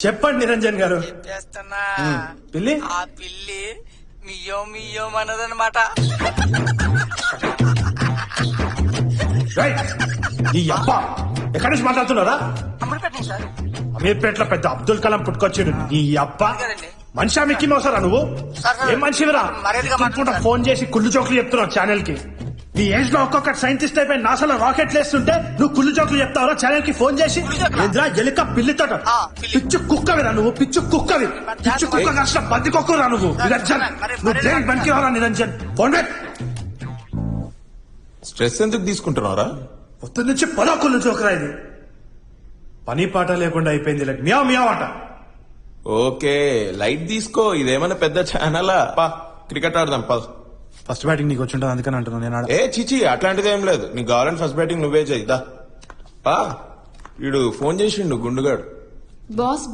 చెప్పండి నిరంజన్ గారు. చెప్పేస్తున్నా పిల్లి ఆ పిల్లి మియ్యో మియ్యో అన్నదన్నమాట. ఈ అబ్బ ఎక్కడి నుంచి మాట్లాడుతున్నారా? అమ్ముడు పెట్టండి సార్. అమీర్పేటలో పెద్ద అబ్దుల్ కలాం పుట్టుకొచ్చాడు. ఈ అబ్బ కదండి. మనిషి మిక్కి మోసారా నువ్వు? సార్, ఏం మనిషివిరా? మర్యాదగా మాట్లాడండి. ఫోన్ చేసి కుళ్ళు జోకులు చెప్తున్నావు ఛానల్ కి. నీ ఏజ్ లో ఒక్కొక్క సైంటిస్ట్ అయిపోయి నాసాలో రాకెట్ లేస్తుంటే నువ్వు కుళ్ళు జోకులు చెప్తావరా ఛానల్ కి ఫోన్ చేసి? కుళ్ళు జోకులా? ఏంద్రా ఎలుక పిల్లితో పిల్లి. పిచ్చు కుక్కవిరా నువ్వు, పిచ్చు కుక్కవి. పిచ్చు కుక్క కష్టం బంది కుక్కరా నువ్వు. నిరంజన్ నువ్వు దేనికి పనికి రారా నిరంజన్? ఫోన్ పెట్. స్ట్రెస్ ఎందుకు తీసుకుంటున్నారా? పొద్దు నుంచి పొలా కుళ్ళు జోకురా ఇది. పని పాట లేకుండా అయిపోయింది ఇలా మియా మియా ఆట. ఓకే లైట్ తీసుకో, ఇదేమైనా పెద్ద ఛానలా? పా క్రికెట్ ఆడదాం పద. ఫస్ట్ బ్యాటింగ్ నీకు వచ్చి ఉంటుంది అందుకని అంటున్నాను నేను ఆడ. ఏ చిచి అట్లాంటిది ఏం లేదు, నీకు కావాలని ఫస్ట్ బ్యాటింగ్ నువ్వే చేయి దా. పా వీడు ఫోన్ చేసిండు గుండుగాడు. బాస్